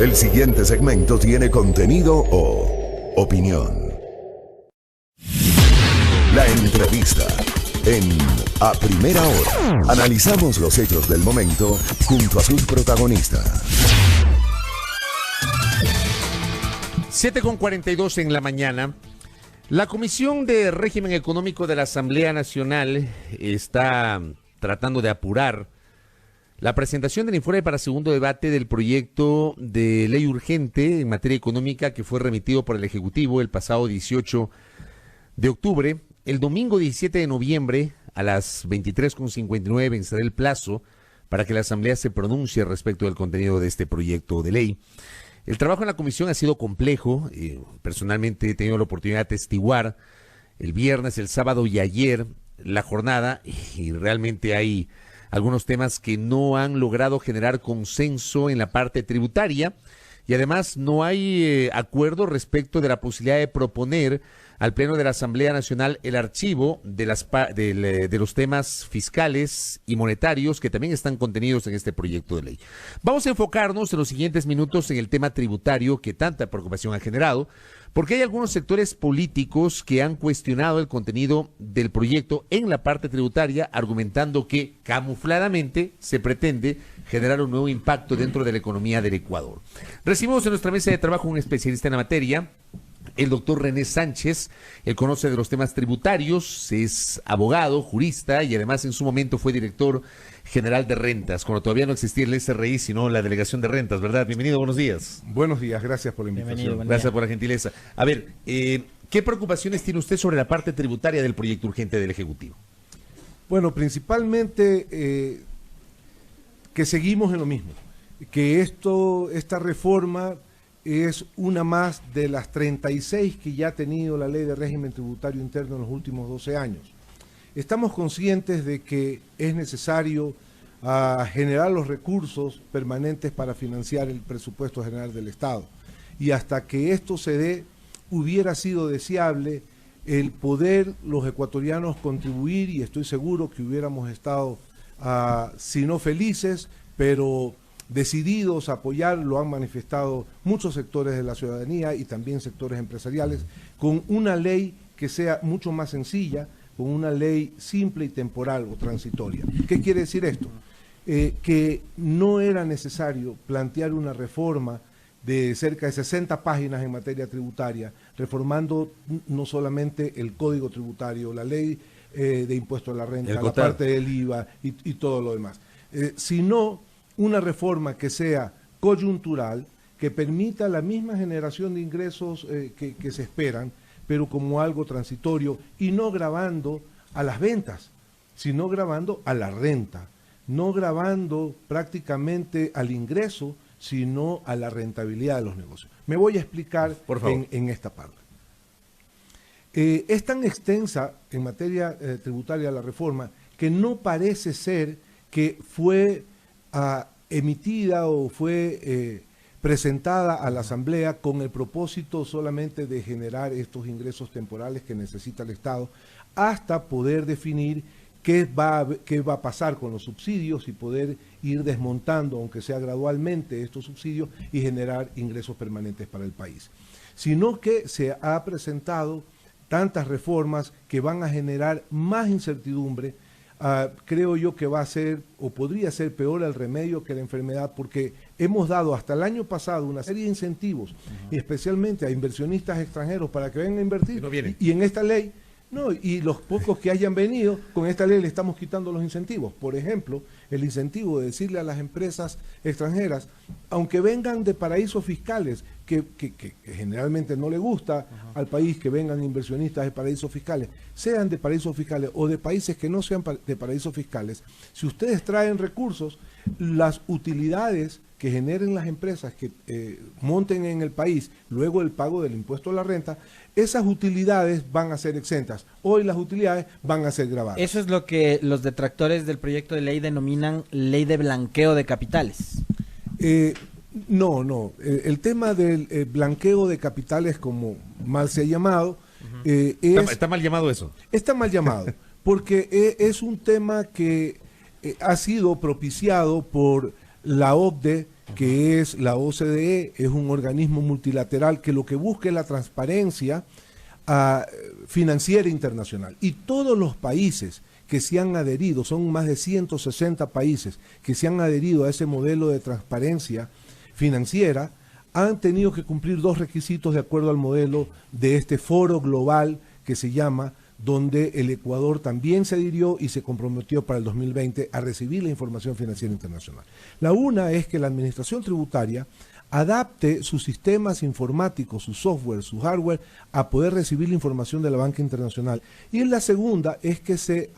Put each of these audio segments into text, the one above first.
El siguiente segmento tiene contenido o opinión. La entrevista en A Primera Hora. Analizamos los hechos del momento junto a sus protagonistas. 7:42 en la mañana. La Comisión de Régimen Económico de la Asamblea Nacional está tratando de apurar la presentación del informe para segundo debate del proyecto de ley urgente en materia económica que fue remitido por el Ejecutivo el pasado 18 de octubre. El domingo 17 de noviembre a las 23:59 vencerá el plazo para que la Asamblea se pronuncie respecto del contenido de este proyecto de ley. El trabajo en la comisión ha sido complejo. Personalmente he tenido la oportunidad de atestiguar el viernes, el sábado y ayer la jornada, y realmente hay algunos temas que no han logrado generar consenso en la parte tributaria, y además no hay acuerdo respecto de la posibilidad de proponer al Pleno de la Asamblea Nacional el archivo de los temas fiscales y monetarios que también están contenidos en este proyecto de ley. Vamos a enfocarnos en los siguientes minutos en el tema tributario que tanta preocupación ha generado, porque hay algunos sectores políticos que han cuestionado el contenido del proyecto en la parte tributaria, argumentando que camufladamente se pretende generar un nuevo impacto dentro de la economía del Ecuador. Recibimos en nuestra mesa de trabajo un especialista en la materia, el doctor René Sánchez. Él conoce de los temas tributarios, es abogado, jurista y además en su momento fue director general de rentas, cuando todavía no existía el SRI, sino la Delegación de Rentas, ¿verdad? Bienvenido, buenos días. Buenos días, gracias por la invitación. Gracias por la gentileza. A ver, ¿qué preocupaciones tiene usted sobre la parte tributaria del proyecto urgente del Ejecutivo? Bueno, principalmente que seguimos en lo mismo, que esta reforma es una más de las 36 que ya ha tenido la Ley de Régimen Tributario Interno en los últimos 12 años. Estamos conscientes de que es necesario generar los recursos permanentes para financiar el presupuesto general del Estado. Y hasta que esto se dé, hubiera sido deseable el poder los ecuatorianos contribuir, y estoy seguro que hubiéramos estado, si no felices, pero decididos a apoyar, lo han manifestado muchos sectores de la ciudadanía y también sectores empresariales, con una ley que sea mucho más sencilla, con una ley simple y temporal o transitoria. ¿Qué quiere decir esto? Que no era necesario plantear una reforma de cerca de 60 páginas en materia tributaria, reformando no solamente el Código Tributario, la ley de impuesto a la renta, la parte del IVA y todo lo demás, sino una reforma que sea coyuntural, que permita la misma generación de ingresos que se esperan, pero como algo transitorio, y no gravando a las ventas, sino gravando a la renta, no gravando prácticamente al ingreso, sino a la rentabilidad de los negocios. Me voy a explicar en esta parte. Es tan extensa en materia tributaria la reforma que no parece ser que fue emitida o fue presentada a la Asamblea con el propósito solamente de generar estos ingresos temporales que necesita el Estado, hasta poder definir qué va a pasar con los subsidios y poder ir desmontando, aunque sea gradualmente, estos subsidios y generar ingresos permanentes para el país. Sino que se ha presentado tantas reformas que van a generar más incertidumbre. Creo yo que va a ser o podría ser peor el remedio que la enfermedad, porque hemos dado hasta el año pasado una serie de incentivos, y especialmente a inversionistas extranjeros para que vengan a invertir, y en esta ley, no, y los pocos que hayan venido, con esta ley le estamos quitando los incentivos. Por ejemplo, el incentivo de decirle a las empresas extranjeras, aunque vengan de paraísos fiscales, que generalmente no le gusta al país que vengan inversionistas de paraísos fiscales, sean de paraísos fiscales o de países que no sean de paraísos fiscales, si ustedes traen recursos, las utilidades que generen las empresas que monten en el país, luego el pago del impuesto a la renta, esas utilidades van a ser exentas. Hoy las utilidades van a ser grabadas. Eso es lo que los detractores del proyecto de ley denominan ley de blanqueo de capitales. No. El tema del blanqueo de capitales, como mal se ha llamado, ¿Está mal llamado eso? Está mal llamado, porque es un tema que ha sido propiciado por la OCDE, que es la OCDE, es un organismo multilateral que lo que busca es la transparencia financiera internacional. Y todos los países que se han adherido, son más de 160 países que se han adherido a ese modelo de transparencia financiera, han tenido que cumplir 2 requisitos de acuerdo al modelo de este foro global que se llama, donde el Ecuador también se adhirió y se comprometió para el 2020 a recibir la información financiera internacional. La una es que la administración tributaria adapte sus sistemas informáticos, su software, su hardware, a poder recibir la información de la banca internacional. Y la segunda es que se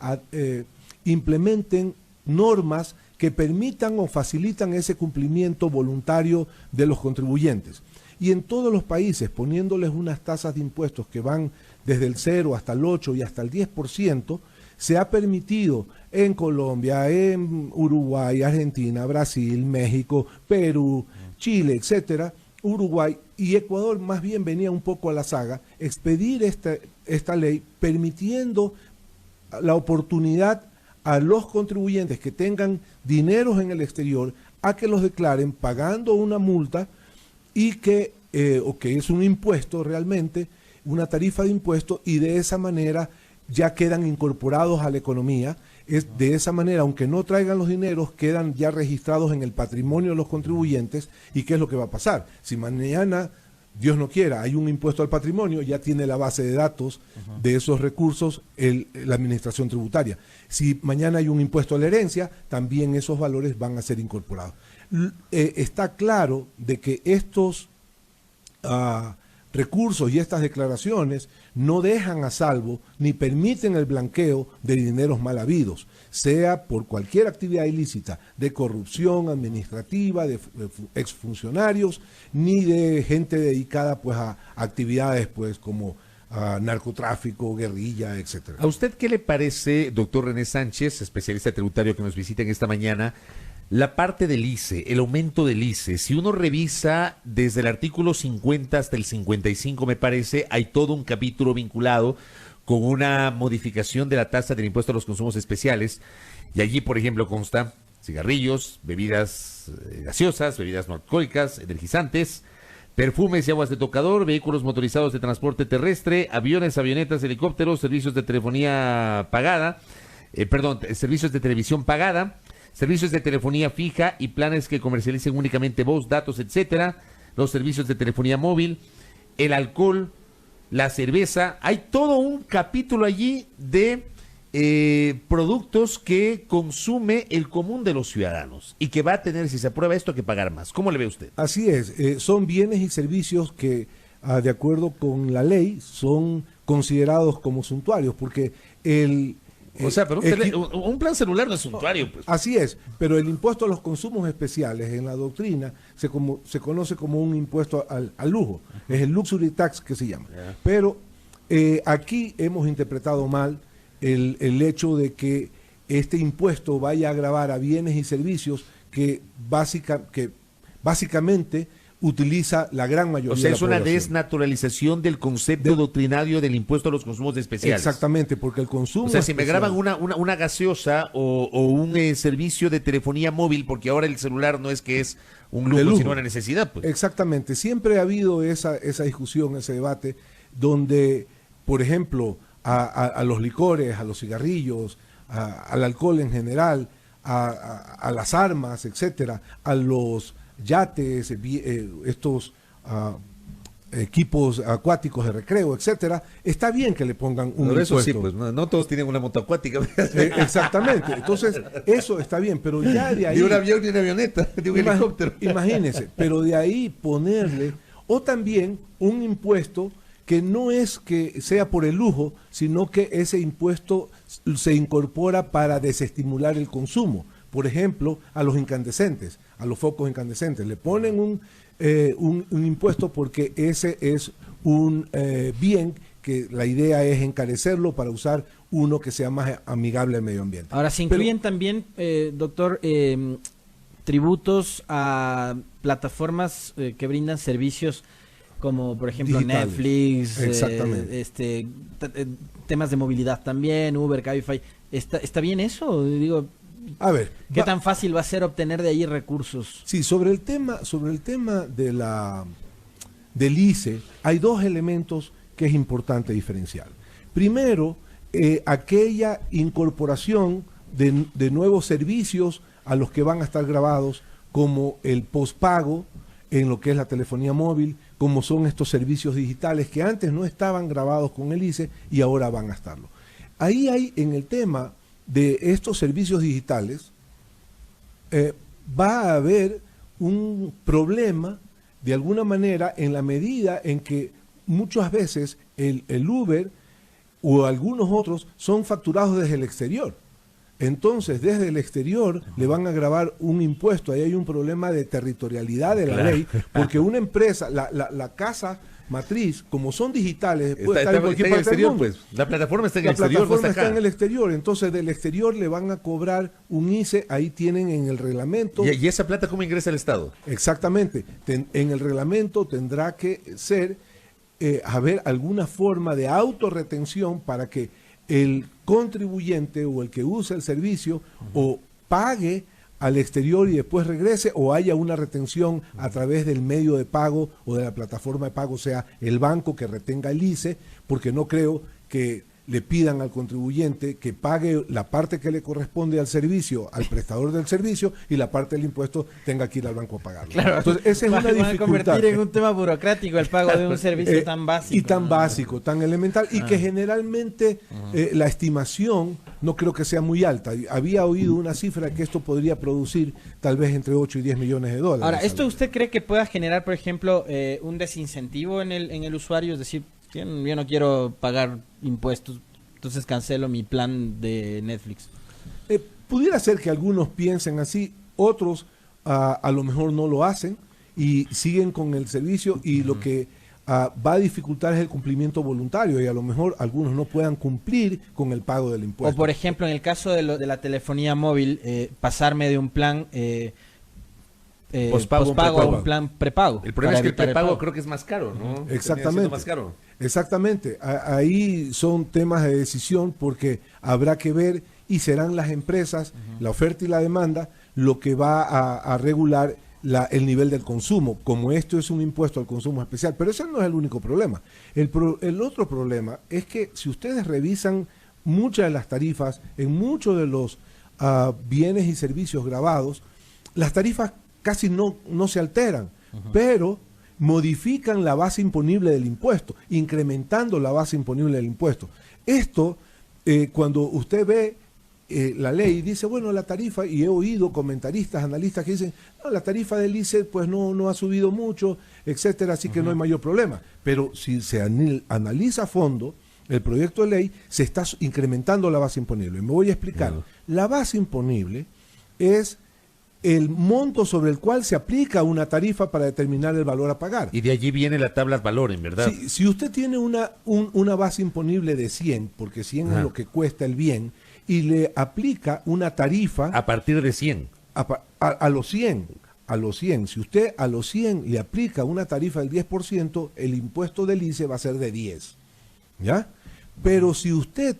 implementen normas que permitan o facilitan ese cumplimiento voluntario de los contribuyentes. Y en todos los países, poniéndoles unas tasas de impuestos que van desde el 0 hasta el 8 y hasta el 10%, se ha permitido en Colombia, en Uruguay, Argentina, Brasil, México, Perú, Chile, etcétera, Uruguay y Ecuador más bien venía un poco a la saga, expedir esta ley permitiendo la oportunidad a los contribuyentes que tengan dineros en el exterior a que los declaren pagando una multa y que es un impuesto realmente, una tarifa de impuesto, y de esa manera ya quedan incorporados a la economía. De esa manera, aunque no traigan los dineros, quedan ya registrados en el patrimonio de los contribuyentes. ¿Y qué es lo que va a pasar? Si mañana, Dios no quiera, hay un impuesto al patrimonio, ya tiene la base de datos de esos recursos la administración tributaria. Si mañana hay un impuesto a la herencia, también esos valores van a ser incorporados. Está claro de que estos recursos y estas declaraciones no dejan a salvo ni permiten el blanqueo de dineros mal habidos, sea por cualquier actividad ilícita de corrupción administrativa, de exfuncionarios, ni de gente dedicada pues a actividades pues como narcotráfico, guerrilla, etcétera. ¿A usted qué le parece, doctor René Sánchez, especialista tributario que nos visita en esta mañana, la parte del ICE, el aumento del ICE? Si uno revisa desde el artículo 50 hasta el 55, me parece, hay todo un capítulo vinculado con una modificación de la tasa del impuesto a los consumos especiales, y allí, por ejemplo, consta cigarrillos, bebidas gaseosas, bebidas no alcohólicas, energizantes, perfumes y aguas de tocador, vehículos motorizados de transporte terrestre, aviones, avionetas, helicópteros, servicios de telefonía pagada, servicios de televisión pagada, servicios de telefonía fija y planes que comercialicen únicamente voz, datos, etcétera, los servicios de telefonía móvil, el alcohol, la cerveza. Hay todo un capítulo allí de productos que consume el común de los ciudadanos y que va a tener, si se aprueba esto, que pagar más. ¿Cómo le ve usted? Así es, son bienes y servicios que, de acuerdo con la ley, son considerados como suntuarios, porque pero un plan celular no es suntuario, pues. Así es, pero el impuesto a los consumos especiales en la doctrina se conoce como un impuesto al lujo, es el luxury tax que se llama. Yeah. Pero aquí hemos interpretado mal el hecho de que este impuesto vaya a gravar a bienes y servicios que básicamente utiliza la gran mayoría de la población. O sea, es una desnaturalización del concepto doctrinario del impuesto a los consumos especiales. Exactamente, porque el consumo... O sea, si me graban una gaseosa o un servicio de telefonía móvil, porque ahora el celular no es que es un lujo, sino una necesidad, pues. Exactamente, siempre ha habido esa discusión, ese debate, donde, por ejemplo, a los licores, a los cigarrillos, al alcohol en general, a las armas, etcétera, a los yates, estos equipos acuáticos de recreo, etcétera, está bien que le pongan un impuesto. Eso sí, pues no todos tienen una moto acuática. Exactamente, entonces eso está bien, pero ya de ahí... De un avión, de una avioneta, de un helicóptero. Imagínense, pero de ahí ponerle, o también un impuesto que no es que sea por el lujo, sino que ese impuesto se incorpora para desestimular el consumo. Por ejemplo, a los incandescentes, a los focos incandescentes. Le ponen un impuesto porque ese es un bien que la idea es encarecerlo para usar uno que sea más amigable al medio ambiente. Ahora, ¿se incluyen también, doctor, tributos a plataformas que brindan servicios como, por ejemplo, digitales? Netflix, temas de movilidad también, Uber, Cabify? ¿Está bien eso? Digo... A ver, ¿Qué tan fácil va a ser obtener de ahí recursos? sí, sobre el tema del ICE, hay dos elementos que es importante diferenciar. Primero, aquella incorporación de nuevos servicios a los que van a estar grabados, como el pospago en lo que es la telefonía móvil, como son estos servicios digitales que antes no estaban grabados con el ICE y ahora van a estarlo. Ahí hay, en el tema de estos servicios digitales, va a haber un problema de alguna manera en la medida en que muchas veces el Uber o algunos otros son facturados desde el exterior. Entonces, desde el exterior le van a grabar un impuesto. Ahí hay un problema de territorialidad de la ley, porque una empresa, la casa matriz, como son digitales, puede estar en cualquier parte del mundo. Pues. La plataforma está en La el exterior, no plataforma está está acá. en el exterior, entonces del exterior le van a cobrar un ICE, ahí tienen en el reglamento. ¿Y esa plata cómo ingresa al Estado? Exactamente, en el reglamento tendrá que ser, haber alguna forma de autorretención para que el contribuyente o el que usa el servicio o pague al exterior y después regrese, o haya una retención a través del medio de pago o de la plataforma de pago, sea el banco que retenga el ICE, porque no creo que le pidan al contribuyente que pague la parte que le corresponde al servicio, al prestador del servicio, y la parte del impuesto tenga que ir al banco a pagarlo. Claro, entonces esa es una van a dificultad. convertir en un tema burocrático el pago de un servicio tan básico. Y tan básico, tan elemental, y que generalmente la estimación no creo que sea muy alta. Había oído una cifra que esto podría producir tal vez entre 8 y 10 millones de dólares. Ahora, ¿esto usted cree que pueda generar, por ejemplo, un desincentivo en el usuario? Es decir, yo no quiero pagar impuestos, entonces cancelo mi plan de Netflix. Pudiera ser que algunos piensen así, otros a lo mejor no lo hacen y siguen con el servicio, y lo que va a dificultar es el cumplimiento voluntario, y a lo mejor algunos no puedan cumplir con el pago del impuesto. O por ejemplo, en el caso de la telefonía móvil, pasarme de un plan Pospago pospago a prepago. un plan prepago. El problema es que el para evitar prepago pago. creo que es más caro, ¿no? Termina Exactamente. siendo más caro. Exactamente, ahí son temas de decisión, porque habrá que ver, y serán las empresas, la oferta y la demanda, lo que va a regular el nivel del consumo, como esto es un impuesto al consumo especial. Pero ese no es el único problema. El otro problema es que si ustedes revisan muchas de las tarifas, en muchos de los bienes y servicios grabados, las tarifas casi no se alteran, pero modifican la base imponible del impuesto, incrementando la base imponible del impuesto. Esto, cuando usted ve la ley, dice, bueno, la tarifa, y he oído comentaristas, analistas que dicen, no, la tarifa del ICE pues no ha subido mucho, etcétera, así que no hay mayor problema. Pero si se analiza a fondo el proyecto de ley, se está incrementando la base imponible. Me voy a explicar. La base imponible es el monto sobre el cual se aplica una tarifa para determinar el valor a pagar. Y de allí viene la tabla valor, en verdad. Si usted tiene una base imponible de 100, porque 100 es lo que cuesta el bien, y le aplica una tarifa A partir de 100. a los 100, si usted a los 100 le aplica una tarifa del 10%, el impuesto del ICE va a ser de 10, ¿ya? Pero si usted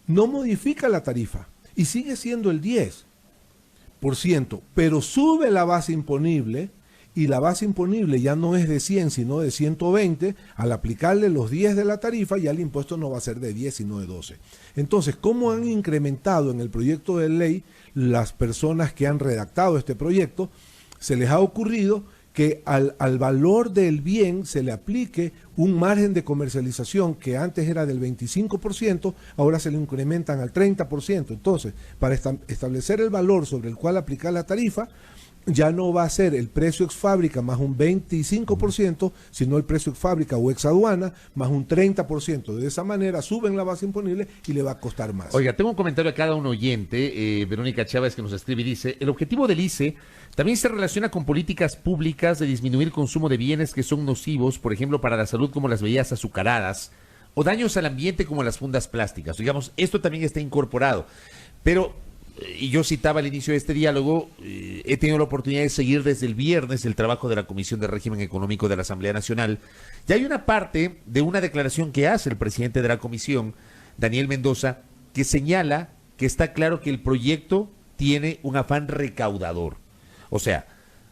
no modifica la tarifa y sigue siendo el 10%, pero sube la base imponible, y la base imponible ya no es de 100 sino de 120, al aplicarle los 10 de la tarifa ya el impuesto no va a ser de 10 sino de 12. Entonces, ¿cómo han incrementado en el proyecto de ley las personas que han redactado este proyecto? Se les ha ocurrido que al valor del bien se le aplique un margen de comercialización que antes era del 25%, ahora se le incrementan al 30%. Entonces, para establecer el valor sobre el cual aplicar la tarifa, ya no va a ser el precio ex fábrica más un 25%, sino el precio ex fábrica o ex aduana más un 30%. De esa manera suben la base imponible y le va a costar más. Oiga, tengo un comentario acá de un oyente, Verónica Chávez, que nos escribe y dice, el objetivo del ICE también se relaciona con políticas públicas de disminuir el consumo de bienes que son nocivos, por ejemplo, para la salud, como las bebidas azucaradas, o daños al ambiente como las fundas plásticas. Digamos, esto también está incorporado. Pero, y yo citaba al inicio de este diálogo, he tenido la oportunidad de seguir desde el viernes el trabajo de la Comisión de Régimen Económico de la Asamblea Nacional, y hay una parte de una declaración que hace el presidente de la Comisión, Daniel Mendoza, que señala que está claro que el proyecto tiene un afán recaudador. O sea,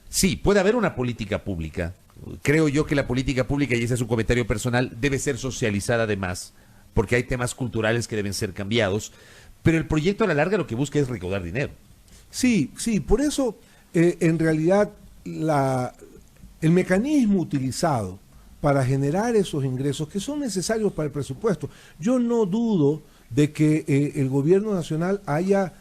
sí, puede haber una política pública. Creo yo que la política pública, y ese es un comentario personal, debe ser socializada además, porque hay temas culturales que deben ser cambiados, pero el proyecto a la larga lo que busca es recaudar dinero. Sí, por eso en realidad el mecanismo utilizado para generar esos ingresos que son necesarios para el presupuesto, yo no dudo de que el gobierno nacional haya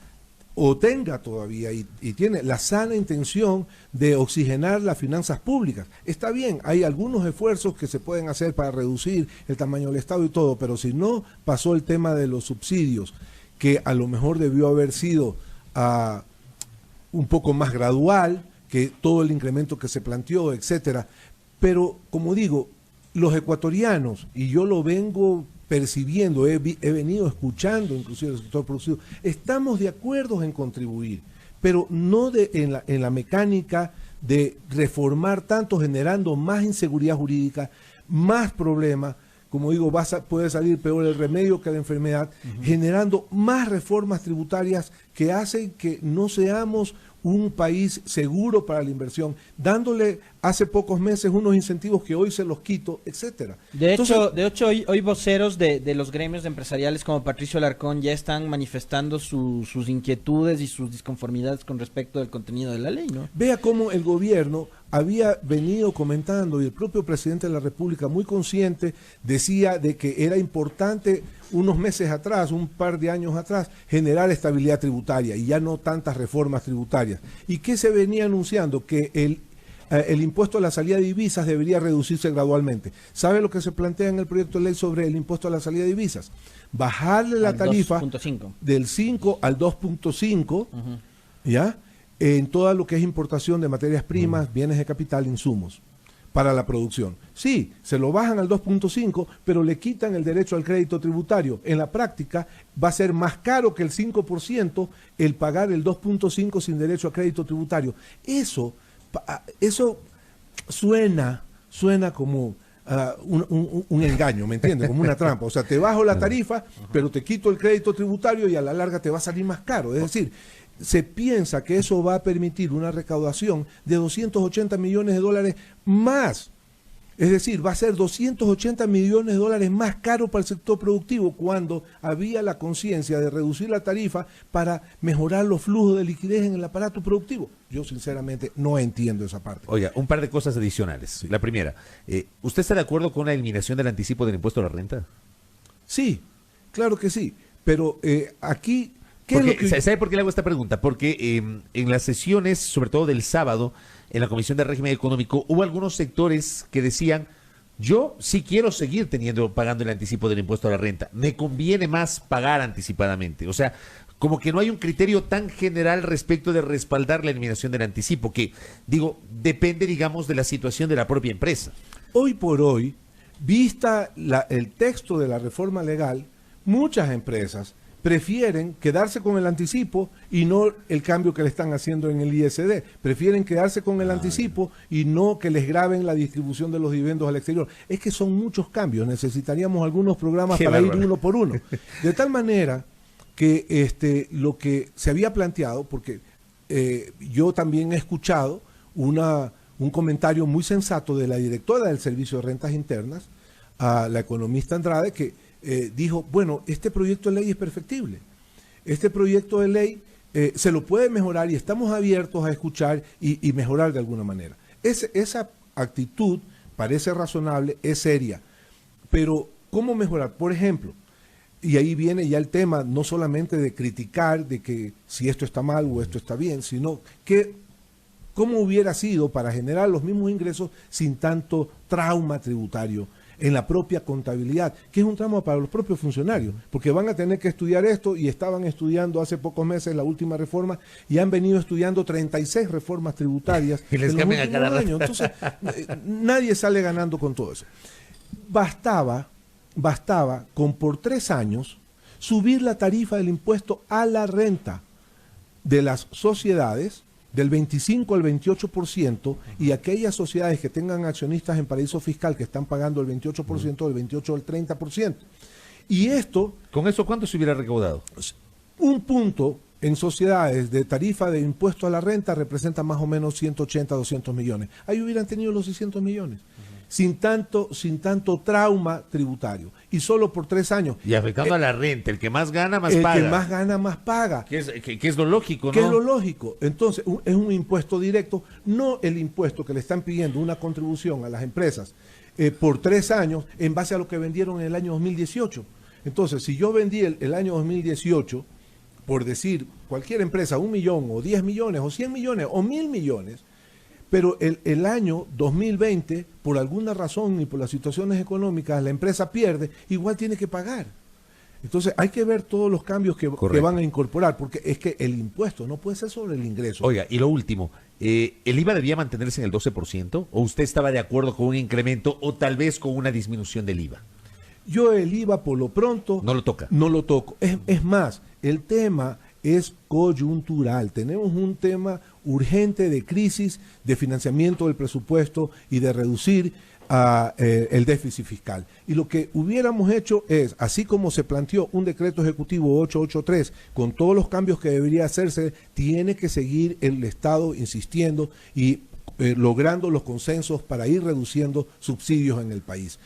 o tenga todavía y tiene la sana intención de oxigenar las finanzas públicas. Está bien, hay algunos esfuerzos que se pueden hacer para reducir el tamaño del Estado y todo, pero si no pasó el tema de los subsidios, que a lo mejor debió haber sido un poco más gradual que todo el incremento que se planteó, etcétera. Pero, como digo, los ecuatorianos, y yo lo vengo percibiendo, he venido escuchando inclusive el sector producido, estamos de acuerdo en contribuir, pero no en la mecánica de reformar tanto, generando más inseguridad jurídica, más problemas. Como digo, puede salir peor el remedio que la enfermedad, generando más reformas tributarias que hacen que no seamos un país seguro para la inversión, dándole hace pocos meses unos incentivos que hoy se los quito, etcétera. De hecho hoy voceros de los gremios empresariales como Patricio Alarcón ya están manifestando sus inquietudes y sus disconformidades con respecto del contenido de la ley, ¿no? Vea cómo el gobierno había venido comentando, y el propio presidente de la República, muy consciente, decía de que era importante unos meses atrás, un par de años atrás, generar estabilidad tributaria y ya no tantas reformas tributarias. ¿Y qué se venía anunciando? Que el impuesto a la salida de divisas debería reducirse gradualmente. ¿Sabe lo que se plantea en el proyecto de ley sobre el impuesto a la salida de divisas? Bajarle la tarifa 2.5. del 5 al 2.5, ¿ya? En todo lo que es importación de materias primas, bienes de capital, insumos para la producción. Sí, se lo bajan al 2.5, pero le quitan el derecho al crédito tributario. En la práctica va a ser más caro que el 5% el pagar el 2.5 sin derecho a crédito tributario. Eso suena como un engaño, ¿me entiendes? Como una trampa. O sea, te bajo la tarifa, pero te quito el crédito tributario y a la larga te va a salir más caro. Es decir, se piensa que eso va a permitir una recaudación de 280 millones de dólares más. Es decir, va a ser 280 millones de dólares más caro para el sector productivo cuando había la conciencia de reducir la tarifa para mejorar los flujos de liquidez en el aparato productivo. Yo sinceramente no entiendo esa parte. Oiga, un par de cosas adicionales. Sí. La primera, ¿usted está de acuerdo con la eliminación del anticipo del impuesto a la renta? Sí, claro que sí, pero aquí... ¿Sabe por qué le hago esta pregunta? Porque en las sesiones, sobre todo del sábado, en la Comisión de Régimen Económico, hubo algunos sectores que decían, yo sí quiero seguir pagando el anticipo del impuesto a la renta, me conviene más pagar anticipadamente. O sea, como que no hay un criterio tan general respecto de respaldar la eliminación del anticipo, que, digo, depende, digamos, de la situación de la propia empresa. Hoy por hoy, vista el texto de la reforma legal, muchas empresas prefieren quedarse con el anticipo y no el cambio que le están haciendo en el ISD. Prefieren quedarse con el anticipo y no que les graben la distribución de los dividendos al exterior. Es que son muchos cambios. Necesitaríamos algunos programas para ir uno por uno. De tal manera que lo que se había planteado, porque yo también he escuchado un comentario muy sensato de la directora del Servicio de Rentas Internas, a la economista Andrade, que dijo, bueno, este proyecto de ley es perfectible. Este proyecto de ley se lo puede mejorar y estamos abiertos a escuchar y mejorar de alguna manera. Esa actitud parece razonable, es seria. Pero, ¿cómo mejorar? Por ejemplo, y ahí viene ya el tema no solamente de criticar de que si esto está mal o esto está bien, sino que cómo hubiera sido para generar los mismos ingresos sin tanto trauma tributario en la propia contabilidad, que es un trauma para los propios funcionarios, porque van a tener que estudiar esto y estaban estudiando hace pocos meses la última reforma y han venido estudiando 36 reformas tributarias y les cambian a cada rato. Entonces, nadie sale ganando con todo eso. Bastaba con por 3 años subir la tarifa del impuesto a la renta de las sociedades del 25 al 28%, y aquellas sociedades que tengan accionistas en paraíso fiscal que están pagando el 28%, del 28 al 30%. Y esto... ¿Con eso cuánto se hubiera recaudado? Un punto en sociedades de tarifa de impuesto a la renta representa más o menos 180, 200 millones. Ahí hubieran tenido los 600 millones. Sin tanto trauma tributario. Y solo por 3 años. Y afectando a la renta, el que más gana, más el paga. El que más gana, más paga. Que es lo lógico, ¿no? Que es lo lógico. Entonces, es un impuesto directo, no el impuesto que le están pidiendo, una contribución a las empresas por 3 años en base a lo que vendieron en el año 2018. Entonces, si yo vendí el año 2018, por decir, cualquier empresa, 1 millón, o 10 millones, o 100 millones, o 1.000 millones, pero el año 2020, por alguna razón y por las situaciones económicas, la empresa pierde, igual tiene que pagar. Entonces hay que ver todos los cambios que van a incorporar, porque es que el impuesto no puede ser sobre el ingreso. Oiga, y lo último, ¿el IVA debía mantenerse en el 12%? ¿O usted estaba de acuerdo con un incremento o tal vez con una disminución del IVA? Yo el IVA por lo pronto... No lo toca. No lo toco. Es más, el tema es coyuntural. Tenemos un tema urgente de crisis, de financiamiento del presupuesto y de reducir el déficit fiscal. Y lo que hubiéramos hecho es, así como se planteó un decreto ejecutivo 883, con todos los cambios que debería hacerse, tiene que seguir el Estado insistiendo y logrando los consensos para ir reduciendo subsidios en el país.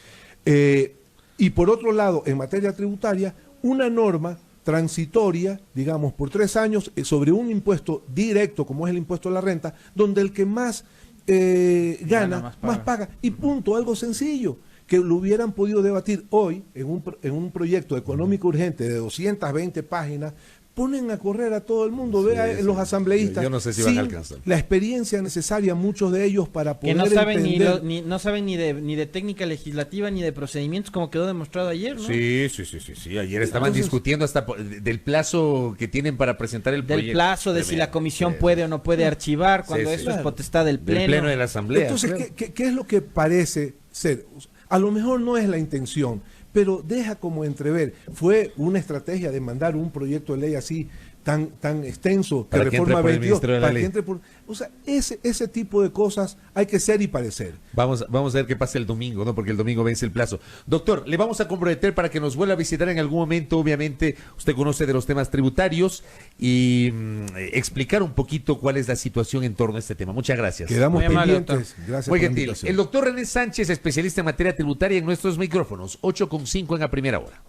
Y por otro lado, en materia tributaria, una norma transitoria, digamos, por 3 años, sobre un impuesto directo, como es el impuesto a la renta, donde el que más gana, más paga. Y punto, algo sencillo, que lo hubieran podido debatir hoy en un proyecto económico urgente de 220 páginas, ponen a correr a todo el mundo, los asambleístas. Yo no sé si van a alcanzar. La experiencia necesaria, muchos de ellos, para poder que no saben entender... no saben ni de técnica legislativa ni de procedimientos, como quedó demostrado ayer, ¿no? Sí. Ayer estaban discutiendo hasta del plazo que tienen para presentar el proyecto. Del plazo de si la comisión puede o no puede archivar, cuando eso es potestad del Pleno. Del Pleno de la Asamblea. Entonces, ¿qué es lo que parece ser? A lo mejor no es la intención, pero deja como entrever. Fue una estrategia de mandar un proyecto de ley así tan extenso para que que reforma entre por el 22 Ministerio de la para Ley. que entre por, o sea, ese tipo de cosas hay que ser y parecer. Vamos a ver qué pasa el domingo, ¿no? Porque el domingo vence el plazo. Doctor, le vamos a comprometer para que nos vuelva a visitar en algún momento. Obviamente, usted conoce de los temas tributarios y explicar un poquito cuál es la situación en torno a este tema. Muchas gracias. Quedamos Muy amable, pendientes. Gracias Muy por la gentil. invitación. El doctor René Sánchez, especialista en materia tributaria en nuestros micrófonos. 8:05 en la primera hora.